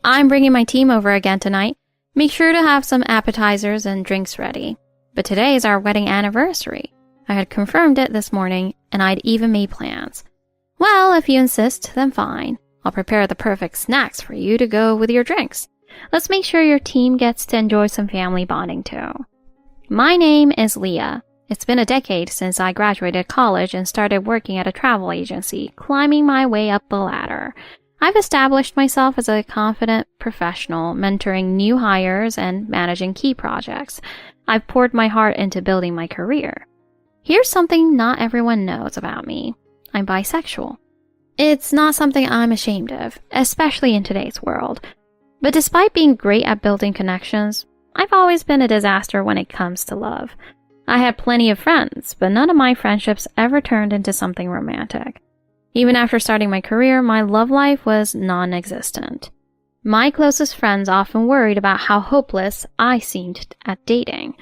I'm bringing my team over again tonight. Make sure to have some appetizers and drinks ready. But today is our wedding anniversary. I had confirmed it this morning, and I'd even made plans. Well, if you insist, then fine. I'll prepare the perfect snacks for you to go with your drinks. Let's make sure your team gets to enjoy some family bonding too. My name is Leah. It's been a decade since I graduated college and started working at a travel agency, climbing my way up the ladder. I've established myself as a confident professional, mentoring new hires and managing key projects. I've poured my heart into building my career. Here's something not everyone knows about me. I'm bisexual. It's not something I'm ashamed of, especially in today's world. But despite being great at building connections, I've always been a disaster when it comes to love. I had plenty of friends, but none of my friendships ever turned into something romantic. Even after starting my career, my love life was non-existent. My closest friends often worried about how hopeless I seemed at dating.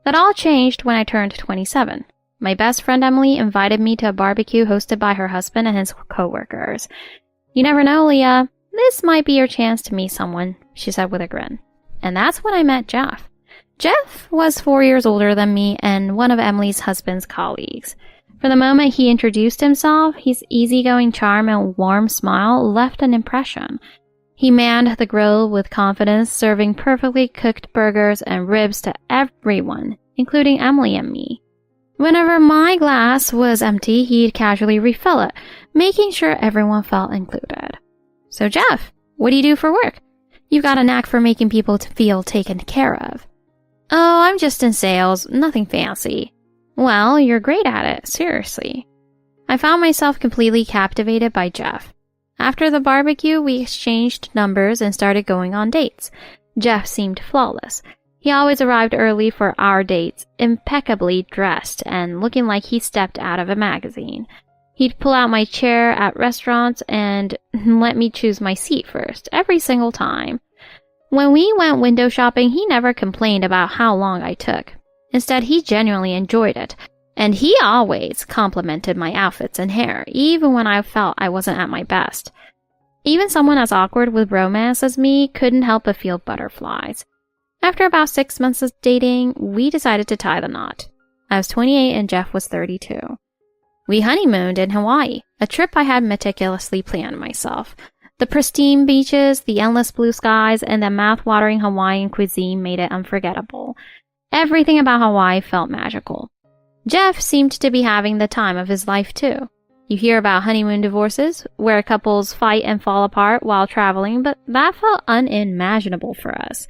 That all changed when I turned 27. My best friend Emily invited me to a barbecue hosted by her husband and his coworkers. You never know, Leah. This might be your chance to meet someone, she said with a grin. And that's when I met Jeff. Jeff was 4 years older than me and one of Emily's husband's colleagues. From the moment he introduced himself, his easygoing charm and warm smile left an impression. He manned the grill with confidence, serving perfectly cooked burgers and ribs to everyone, including Emily and me. Whenever my glass was empty, he'd casually refill it, making sure everyone felt included. So Jeff, what do you do for work? You've got a knack for making people feel taken care of. Oh, I'm just in sales, nothing fancy. Well, you're great at it, seriously. I found myself completely captivated by Jeff. After the barbecue, we exchanged numbers and started going on dates. Jeff seemed flawless. He always arrived early for our dates, impeccably dressed and looking like he stepped out of a magazine. He'd pull out my chair at restaurants and let me choose my seat first, every single time. When we went window shopping, he never complained about how long I took. Instead, he genuinely enjoyed it, and he always complimented my outfits and hair, even when I felt I wasn't at my best. Even someone as awkward with romance as me couldn't help but feel butterflies. After about 6 months of dating, we decided to tie the knot. I was 28 and Jeff was 32. We honeymooned in Hawaii, a trip I had meticulously planned myself. The pristine beaches, the endless blue skies, and the mouth-watering Hawaiian cuisine made it unforgettable. Everything about Hawaii felt magical. Jeff seemed to be having the time of his life too. You hear about honeymoon divorces, where couples fight and fall apart while traveling, but that felt unimaginable for us.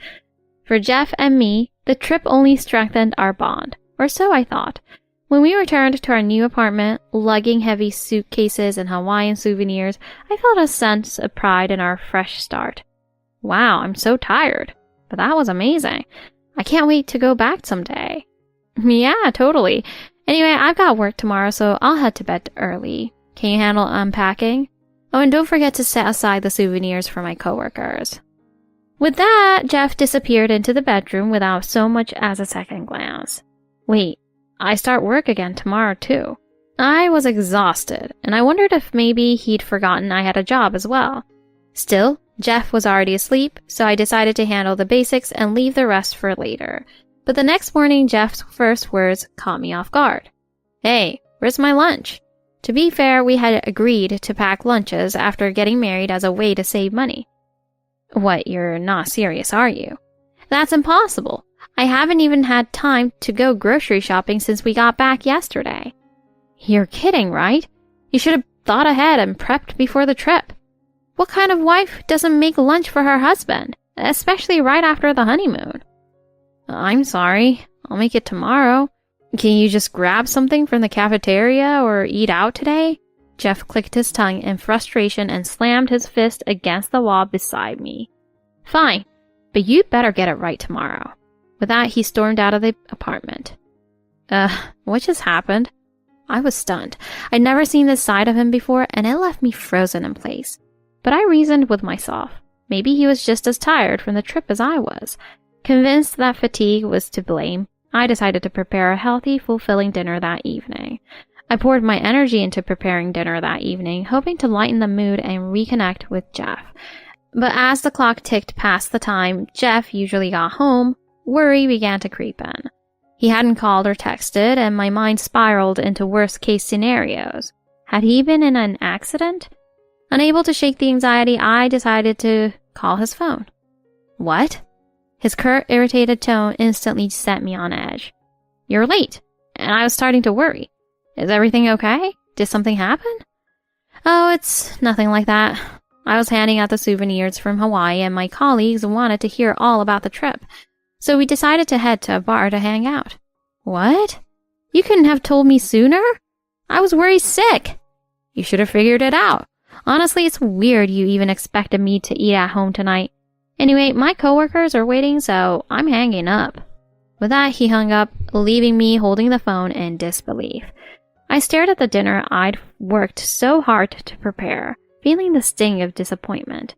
For Jeff and me, the trip only strengthened our bond, or so I thought. When we returned to our new apartment, lugging heavy suitcases and Hawaiian souvenirs, I felt a sense of pride in our fresh start. Wow, I'm so tired, but that was amazing. I can't wait to go back someday. Yeah, totally. Anyway, I've got work tomorrow, so I'll head to bed early. Can you handle unpacking? Oh, and don't forget to set aside the souvenirs for my coworkers. With that, Jeff disappeared into the bedroom without so much as a second glance. Wait, I start work again tomorrow too. I was exhausted, and I wondered if maybe he'd forgotten I had a job as well. Still, Jeff was already asleep, so I decided to handle the basics and leave the rest for later. But the next morning, Jeff's first words caught me off guard. Hey, where's my lunch? To be fair, we had agreed to pack lunches after getting married as a way to save money. What, you're not serious, are you? That's impossible. I haven't even had time to go grocery shopping since we got back yesterday. You're kidding, right? You should have thought ahead and prepped before the trip. What kind of wife doesn't make lunch for her husband, especially right after the honeymoon? I'm sorry. I'll make it tomorrow. Can you just grab something from the cafeteria or eat out today? Jeff clicked his tongue in frustration and slammed his fist against the wall beside me. Fine, but you'd better get it right tomorrow. With that, he stormed out of the apartment. What just happened? I was stunned. I'd never seen this side of him before, and it left me frozen in place. But I reasoned with myself. Maybe he was just as tired from the trip as I was. Convinced that fatigue was to blame, I decided to prepare a healthy, fulfilling dinner that evening. I poured my energy into preparing dinner that evening, hoping to lighten the mood and reconnect with Jeff. But as the clock ticked past the time Jeff usually got home, worry began to creep in. He hadn't called or texted, and my mind spiraled into worst-case scenarios. Had he been in an accident? Unable to shake the anxiety, I decided to call his phone. What? His curt, irritated tone instantly set me on edge. You're late, and I was starting to worry. Is everything okay? Did something happen? Oh, it's nothing like that. I was handing out the souvenirs from Hawaii, and my colleagues wanted to hear all about the trip. So we decided to head to a bar to hang out. What? You couldn't have told me sooner? I was worried sick. You should have figured it out. Honestly, it's weird you even expected me to eat at home tonight. Anyway, my coworkers are waiting, so I'm hanging up. With that, he hung up, leaving me holding the phone in disbelief. I stared at the dinner I'd worked so hard to prepare, feeling the sting of disappointment.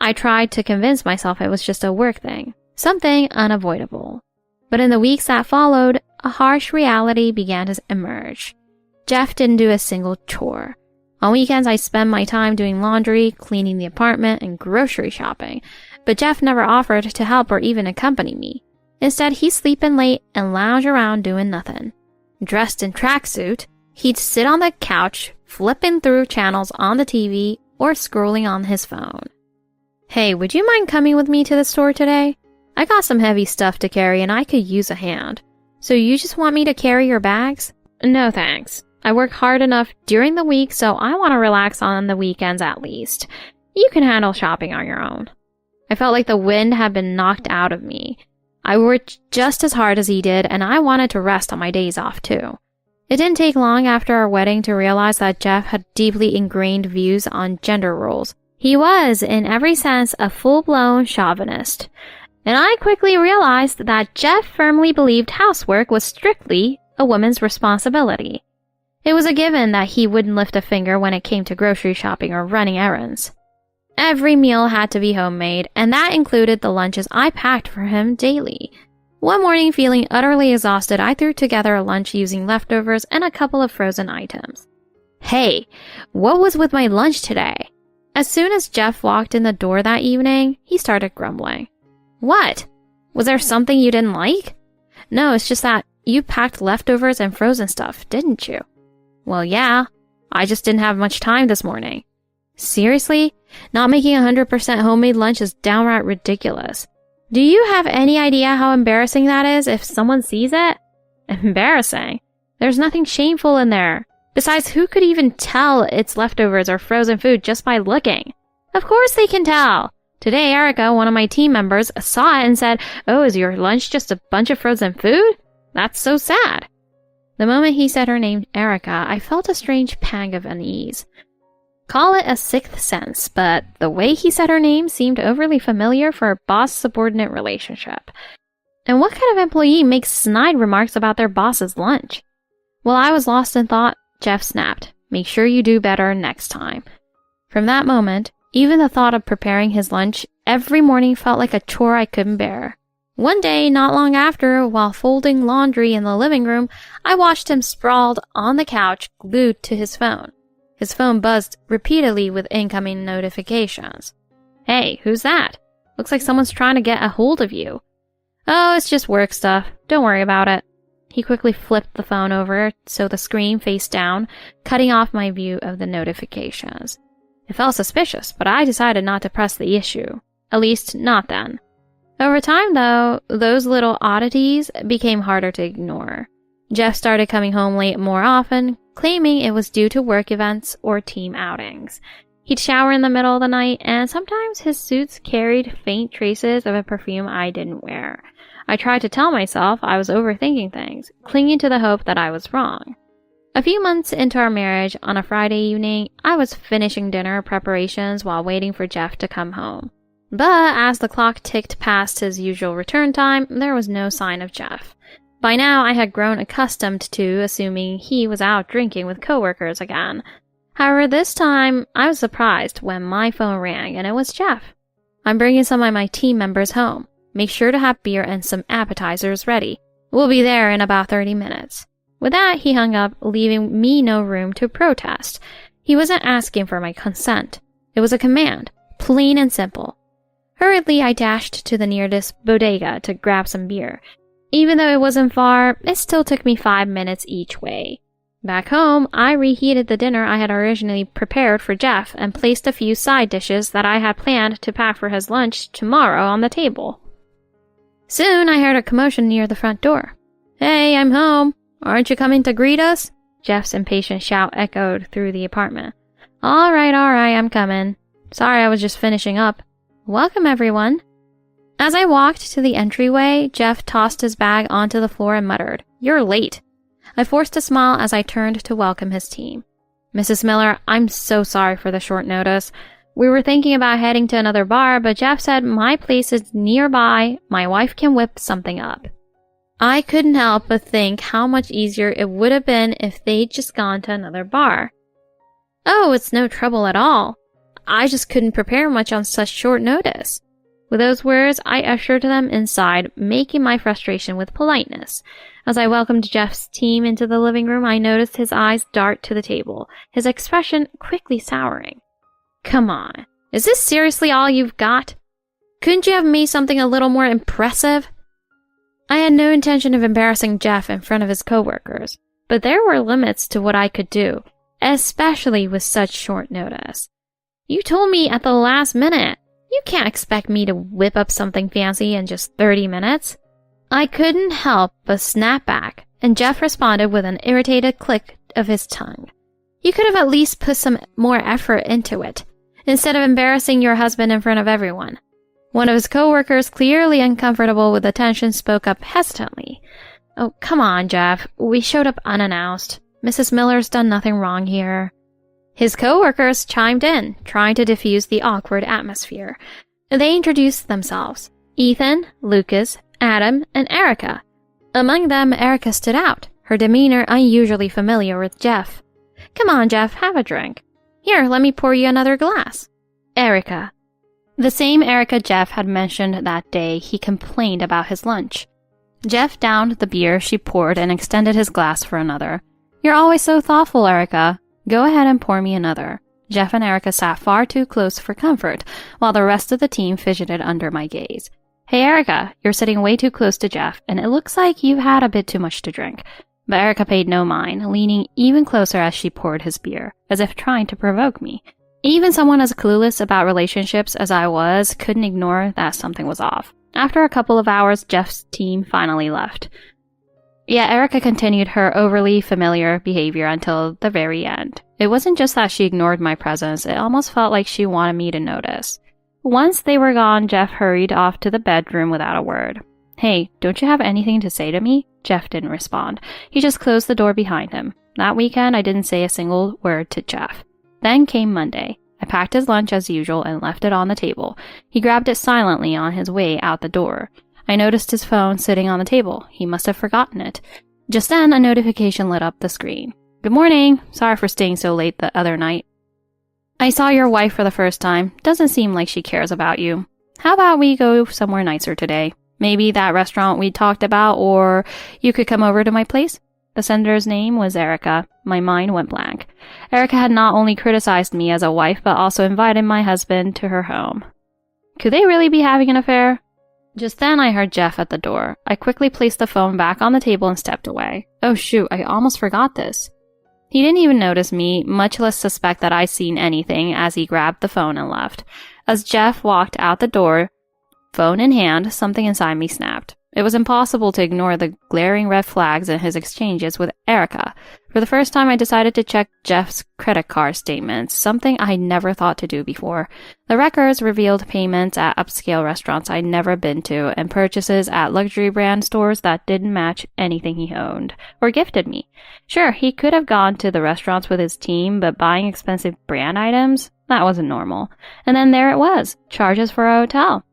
I tried to convince myself it was just a work thing, something unavoidable. But in the weeks that followed, a harsh reality began to emerge. Jeff didn't do a single chore. On weekends, I spent my time doing laundry, cleaning the apartment, and grocery shopping. But Jeff never offered to help or even accompany me. Instead, he'd sleep in late and lounge around doing nothing. Dressed in tracksuit, he'd sit on the couch, flipping through channels on the TV or scrolling on his phone. Hey, would you mind coming with me to the store today? I got some heavy stuff to carry and I could use a hand. So you just want me to carry your bags? No thanks. I work hard enough during the week, so I want to relax on the weekends at least. You can handle shopping on your own. I felt like the wind had been knocked out of me. I worked just as hard as he did, and I wanted to rest on my days off too. It didn't take long after our wedding to realize that Jeff had deeply ingrained views on gender roles. He was, in every sense, a full-blown chauvinist. And I quickly realized that Jeff firmly believed housework was strictly a woman's responsibility. It was a given that he wouldn't lift a finger when it came to grocery shopping or running errands. Every meal had to be homemade, and that included the lunches I packed for him daily. One morning, feeling utterly exhausted, I threw together a lunch using leftovers and a couple of frozen items. Hey, what was with my lunch today? As soon as Jeff walked in the door that evening, he started grumbling. What? Was there something you didn't like? No, it's just that you packed leftovers and frozen stuff, didn't you? Well, yeah, I just didn't have much time this morning. Seriously? Not making 100% homemade lunch is downright ridiculous. Do you have any idea how embarrassing that is if someone sees it? Embarrassing? There's nothing shameful in there. Besides, who could even tell it's leftovers or frozen food just by looking? Of course they can tell. Today, Erica, one of my team members, saw it and said, "Oh, is your lunch just a bunch of frozen food? That's so sad." The moment he said her name, Erica, I felt a strange pang of unease. Call it a sixth sense, but the way he said her name seemed overly familiar for a boss-subordinate relationship. And what kind of employee makes snide remarks about their boss's lunch? While I was lost in thought, Jeff snapped, "Make sure you do better next time." From that moment, even the thought of preparing his lunch every morning felt like a chore I couldn't bear. One day, not long after, while folding laundry in the living room, I watched him sprawled on the couch, glued to his phone. His phone buzzed repeatedly with incoming notifications. Hey, who's that? Looks like someone's trying to get a hold of you. Oh, it's just work stuff. Don't worry about it. He quickly flipped the phone over so the screen faced down, cutting off my view of the notifications. It felt suspicious, but I decided not to press the issue. At least, not then. Over time, though, those little oddities became harder to ignore. Jeff started coming home late more often, claiming it was due to work events or team outings. He'd shower in the middle of the night, and sometimes his suits carried faint traces of a perfume I didn't wear. I tried to tell myself I was overthinking things, clinging to the hope that I was wrong. A few months into our marriage, on a Friday evening, I was finishing dinner preparations while waiting for Jeff to come home. But as the clock ticked past his usual return time, there was no sign of Jeff. By now, I had grown accustomed to assuming he was out drinking with coworkers again. However, this time, I was surprised when my phone rang and it was Jeff. "I'm bringing some of my team members home. Make sure to have beer and some appetizers ready. We'll be there in about 30 minutes. With that, he hung up, leaving me no room to protest. He wasn't asking for my consent. It was a command, Plain and simple. Hurriedly, I dashed to the nearest bodega to grab some beer. Even though it wasn't far, it still took me 5 minutes each way. Back home, I reheated the dinner I had originally prepared for Jeff and placed a few side dishes that I had planned to pack for his lunch tomorrow on the table. Soon, I heard a commotion near the front door. "Hey, I'm home. Aren't you coming to greet us?" Jeff's impatient shout echoed through the apartment. All right, I'm coming. Sorry, I was just finishing up. Welcome, everyone." As I walked to the entryway, Jeff tossed his bag onto the floor and muttered, "You're late." I forced a smile as I turned to welcome his team. "Mrs. Miller, I'm so sorry for the short notice. We were thinking about heading to another bar, but Jeff said my place is nearby. My wife can whip something up." I couldn't help but think how much easier it would have been if they'd just gone to another bar. "Oh, it's no trouble at all. I just couldn't prepare much on such short notice." With those words, I ushered them inside, making my frustration with politeness. As I welcomed Jeff's team into the living room, I noticed his eyes dart to the table, his expression quickly souring. "Come on, is this seriously all you've got? Couldn't you have made something a little more impressive?" I had no intention of embarrassing Jeff in front of his coworkers, but there were limits to what I could do, especially with such short notice. "You told me at the last minute. You can't expect me to whip up something fancy in just 30 minutes. I couldn't help but snap back, and Jeff responded with an irritated click of his tongue. "You could have at least put some more effort into it, instead of embarrassing your husband in front of everyone." One of his coworkers, clearly uncomfortable with the tension, spoke up hesitantly. "Oh, come on, Jeff. We showed up unannounced. Mrs. Miller's done nothing wrong here." His coworkers chimed in, trying to diffuse the awkward atmosphere. They introduced themselves: Ethan, Lucas, Adam, and Erica. Among them, Erica stood out, her demeanor unusually familiar with Jeff. "Come on, Jeff, have a drink. Here, let me pour you another glass." Erica. The same Erica Jeff had mentioned that day he complained about his lunch. Jeff downed the beer she poured and extended his glass for another. "You're always so thoughtful, Erica. Go ahead and pour me another." Jeff and Erica sat far too close for comfort, while the rest of the team fidgeted under my gaze. "Hey, Erica, you're sitting way too close to Jeff, and it looks like you've had a bit too much to drink." But Erica paid no mind, leaning even closer as she poured his beer, as if trying to provoke me. Even someone as clueless about relationships as I was couldn't ignore that something was off. After a couple of hours, Jeff's team finally left. Yet Erica continued her overly familiar behavior until the very end. It wasn't just that she ignored my presence, it almost felt like she wanted me to notice. Once they were gone, Jeff hurried off to the bedroom without a word. "Hey, don't you have anything to say to me?" Jeff didn't respond. He just closed the door behind him. That weekend, I didn't say a single word to Jeff. Then came Monday. I packed his lunch as usual and left it on the table. He grabbed it silently on his way out the door. I noticed his phone sitting on the table. He must have forgotten it. Just then, a notification lit up the screen. "Good morning. Sorry for staying so late the other night. I saw your wife for the first time. Doesn't seem like she cares about you. How about we go somewhere nicer today? Maybe that restaurant we talked about, or you could come over to my place?" The sender's name was Erica. My mind went blank. Erica had not only criticized me as a wife, but also invited my husband to her home. Could they really be having an affair? Just then, I heard Jeff at the door. I quickly placed the phone back on the table and stepped away. Oh shoot, I almost forgot this. He didn't even notice me, much less suspect that I'd seen anything, as he grabbed the phone and left. As Jeff walked out the door, phone in hand, something inside me snapped. It was impossible to ignore the glaring red flags in his exchanges with Erica. For the first time, I decided to check Jeff's credit card statements, something I never thought to do before. The records revealed payments at upscale restaurants I'd never been to, and purchases at luxury brand stores that didn't match anything he owned or gifted me. Sure, he could have gone to the restaurants with his team, but buying expensive brand items? That wasn't normal. And then there it was, charges for a hotel.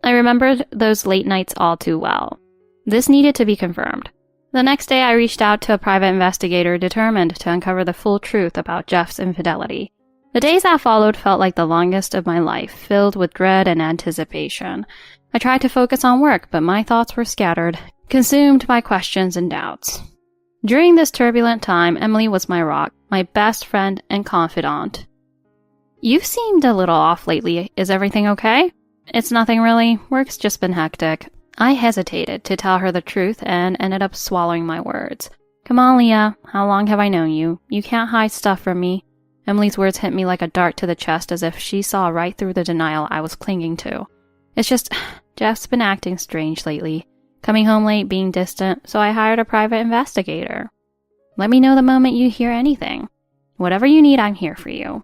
I remembered those late nights all too well. This needed to be confirmed. The next day, I reached out to a private investigator determined to uncover the full truth about Jeff's infidelity. The days that followed felt like the longest of my life, filled with dread and anticipation. I tried to focus on work, but my thoughts were scattered, consumed by questions and doubts. During this turbulent time, Emily was my rock, my best friend and confidant. You've seemed a little off lately. Is everything okay? It's nothing really. Work's just been hectic. I hesitated to tell her the truth and ended up swallowing my words. Come on, Leah. How long have I known you? You can't hide stuff from me. Emily's words hit me like a dart to the chest as if she saw right through the denial I was clinging to. It's just, Jeff's been acting strange lately. Coming home late, being distant, so I hired a private investigator. Let me know the moment you hear anything. Whatever you need, I'm here for you.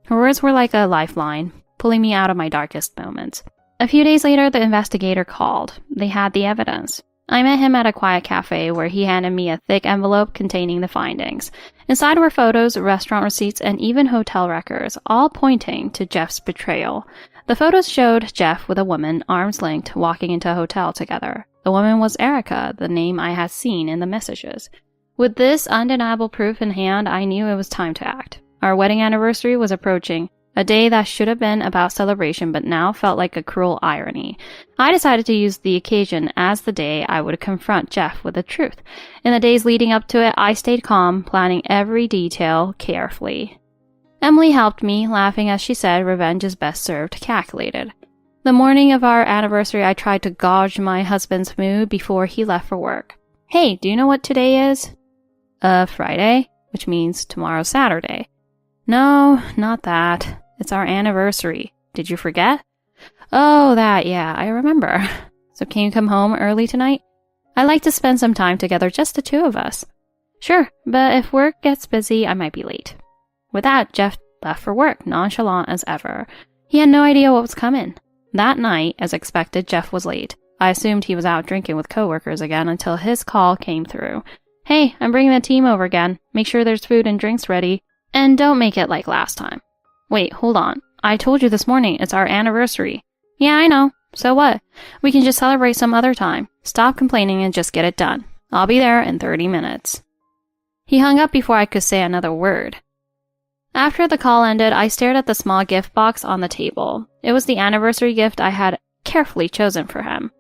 Her words were like a lifeline, pulling me out of my darkest moments. A few days later, the investigator called. They had the evidence. I met him at a quiet cafe where he handed me a thick envelope containing the findings. Inside were photos, restaurant receipts, and even hotel records, all pointing to Jeff's betrayal. The photos showed Jeff with a woman, arms linked, walking into a hotel together. The woman was Erica, the name I had seen in the messages. With this undeniable proof in hand, I knew it was time to act. Our wedding anniversary was approaching, a day that should have been about celebration but now felt like a cruel irony. I decided to use the occasion as the day I would confront Jeff with the truth. In the days leading up to it, I stayed calm, planning every detail carefully. Emily helped me, laughing as she said revenge is best served calculated. The morning of our anniversary, I tried to gauge my husband's mood before he left for work. Hey, do you know what today is? Friday, which means tomorrow's Saturday. No, not that. It's our anniversary. Did you forget? Oh, that, yeah, I remember. So can you come home early tonight? I'd like to spend some time together, just the two of us. Sure, but if work gets busy, I might be late. With that, Jeff left for work, nonchalant as ever. He had no idea what was coming. That night, as expected, Jeff was late. I assumed he was out drinking with coworkers again until his call came through. Hey, I'm bringing the team over again. Make sure there's food and drinks ready. And don't make it like last time. Wait, hold on. I told you this morning it's our anniversary. Yeah, I know. So what? We can just celebrate some other time. Stop complaining and just get it done. I'll be there in 30 minutes. He hung up before I could say another word. After the call ended, I stared at the small gift box on the table. It was the anniversary gift I had carefully chosen for him.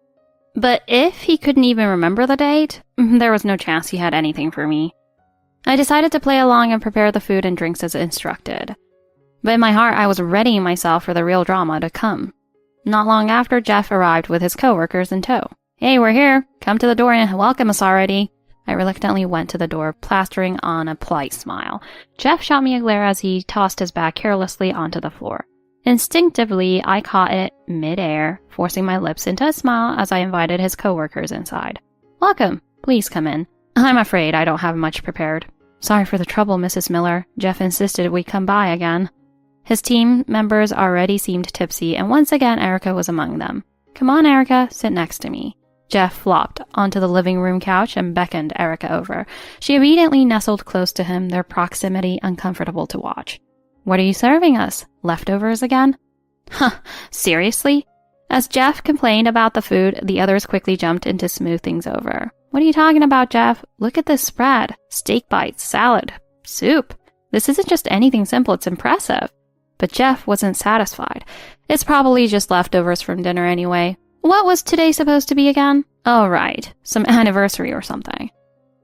But if he couldn't even remember the date, there was no chance he had anything for me. I decided to play along and prepare the food and drinks as instructed. But in my heart, I was readying myself for the real drama to come. Not long after, Jeff arrived with his coworkers in tow. Hey, we're here. Come to the door and welcome us already. I reluctantly went to the door, plastering on a polite smile. Jeff shot me a glare as he tossed his bag carelessly onto the floor. Instinctively, I caught it mid-air, forcing my lips into a smile as I invited his coworkers inside. Welcome. Please come in. I'm afraid I don't have much prepared. Sorry for the trouble, Mrs. Miller. Jeff insisted we come by again. His team members already seemed tipsy, and once again Erica was among them. Come on, Erica, sit next to me. Jeff flopped onto the living room couch and beckoned Erica over. She immediately nestled close to him, their proximity uncomfortable to watch. What are you serving us? Leftovers again? Huh, seriously? As Jeff complained about the food, the others quickly jumped in to smooth things over. What are you talking about, Jeff? Look at this spread. Steak bites, salad, soup. This isn't just anything simple, it's impressive. But Jeff wasn't satisfied. It's probably just leftovers from dinner anyway. What was today supposed to be again? Oh, right. Some anniversary or something.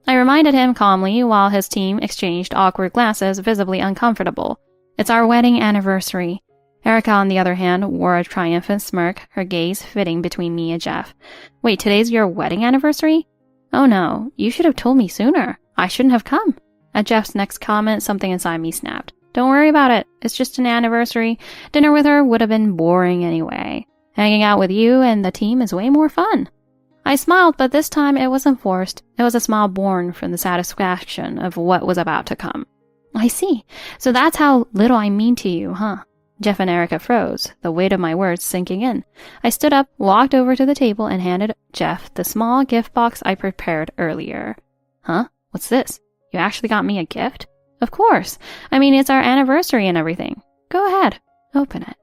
I reminded him calmly while his team exchanged awkward glances, visibly uncomfortable. It's our wedding anniversary. Erica, on the other hand, wore a triumphant smirk, her gaze fitting between me and Jeff. Wait, today's your wedding anniversary? Oh no, you should have told me sooner. I shouldn't have come. At Jeff's next comment, something inside me snapped. Don't worry about it. It's just an anniversary. Dinner with her would have been boring anyway. Hanging out with you and the team is way more fun. I smiled, but this time it wasn't forced. It was a smile born from the satisfaction of what was about to come. I see. So that's how little I mean to you, huh? Jeff and Erica froze, the weight of my words sinking in. I stood up, walked over to the table, and handed Jeff the small gift box I prepared earlier. Huh? What's this? You actually got me a gift? Of course. I mean, it's our anniversary and everything. Go ahead. Open it.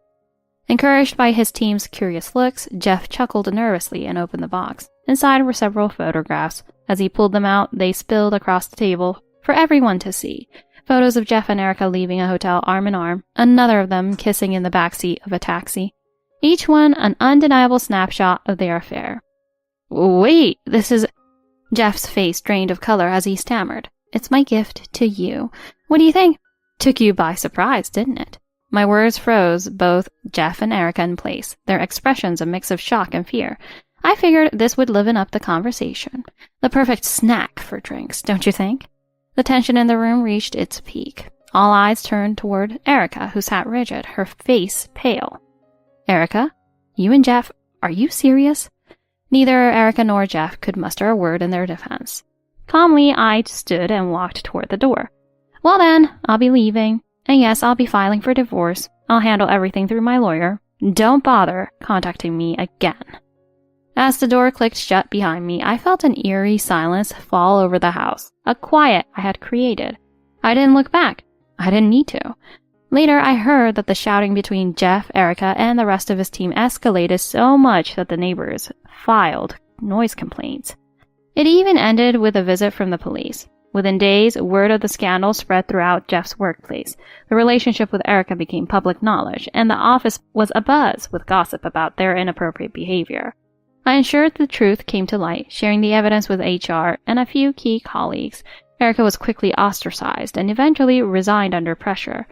Encouraged by his team's curious looks, Jeff chuckled nervously and opened the box. Inside were several photographs. As he pulled them out, they spilled across the table for everyone to see. Photos of Jeff and Erica leaving a hotel arm in arm, another of them kissing in the backseat of a taxi. Each one an undeniable snapshot of their affair. Wait, this is... Jeff's face drained of color as he stammered. It's my gift to you. What do you think? Took you by surprise, didn't it? My words froze both Jeff and Erica in place, their expressions a mix of shock and fear. I figured this would liven up the conversation. The perfect snack for drinks, don't you think? The tension in the room reached its peak. All eyes turned toward Erica, who sat rigid, her face pale. Erica, you and Jeff, are you serious? Neither Erica nor Jeff could muster a word in their defense. Calmly, I stood and walked toward the door. Well then, I'll be leaving. And yes, I'll be filing for divorce. I'll handle everything through my lawyer. Don't bother contacting me again. As the door clicked shut behind me, I felt an eerie silence fall over the house, a quiet I had created. I didn't look back. I didn't need to. Later, I heard that the shouting between Jeff, Erica, and the rest of his team escalated so much that the neighbors filed noise complaints. It even ended with a visit from the police. Within days, word of the scandal spread throughout Jeff's workplace. The relationship with Erica became public knowledge, and the office was abuzz with gossip about their inappropriate behavior. I ensured the truth came to light, sharing the evidence with HR and a few key colleagues. Erica was quickly ostracized and eventually resigned under pressure.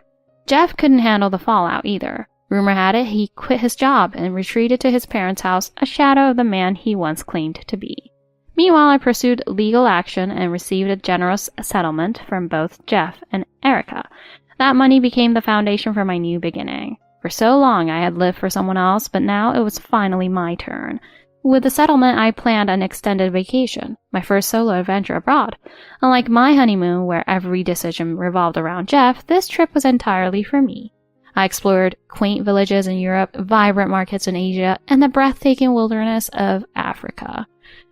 Jeff couldn't handle the fallout either. Rumor had it he quit his job and retreated to his parents' house, a shadow of the man he once claimed to be. Meanwhile, I pursued legal action and received a generous settlement from both Jeff and Erica. That money became the foundation for my new beginning. For so long, I had lived for someone else, but now it was finally my turn. With the settlement, I planned an extended vacation, my first solo adventure abroad. Unlike my honeymoon, where every decision revolved around Jeff, this trip was entirely for me. I explored quaint villages in Europe, vibrant markets in Asia, and the breathtaking wilderness of Africa.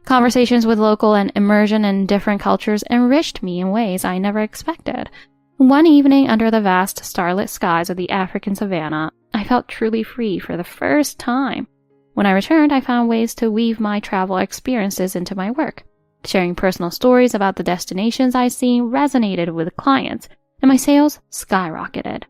Conversations with local and immersion in different cultures enriched me in ways I never expected. One evening under the vast starlit skies of the African savannah, I felt truly free for the first time. When I returned, I found ways to weave my travel experiences into my work. Sharing personal stories about the destinations I'd seen resonated with clients, and my sales skyrocketed.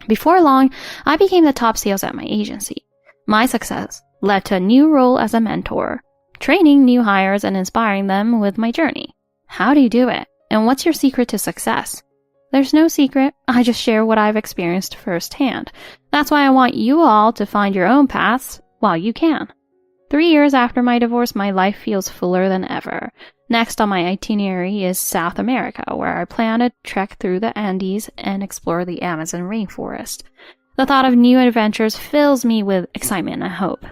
Before long, I became the top sales at my agency. My success led to a new role as a mentor, training new hires and inspiring them with my journey. How do you do it? And what's your secret to success? There's no secret. I just share what I've experienced firsthand. That's why I want you all to find your own paths while you can. 3 years after my divorce, my life feels fuller than ever. Next on my itinerary is South America, where I plan to trek through the Andes and explore the Amazon rainforest. The thought of new adventures fills me with excitement and hope.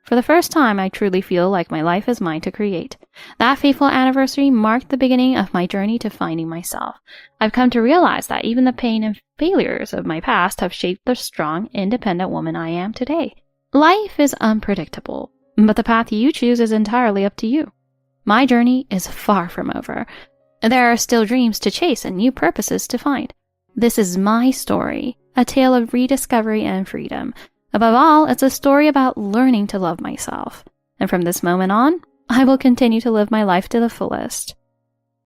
For the first time, I truly feel like my life is mine to create. That fateful anniversary marked the beginning of my journey to finding myself. I've come to realize that even the pain and failures of my past have shaped the strong, independent woman I am today. Life is unpredictable, but the path you choose is entirely up to you. My journey is far from over. There are still dreams to chase and new purposes to find. This is my story, a tale of rediscovery and freedom. Above all, it's a story about learning to love myself. And from this moment on, I will continue to live my life to the fullest.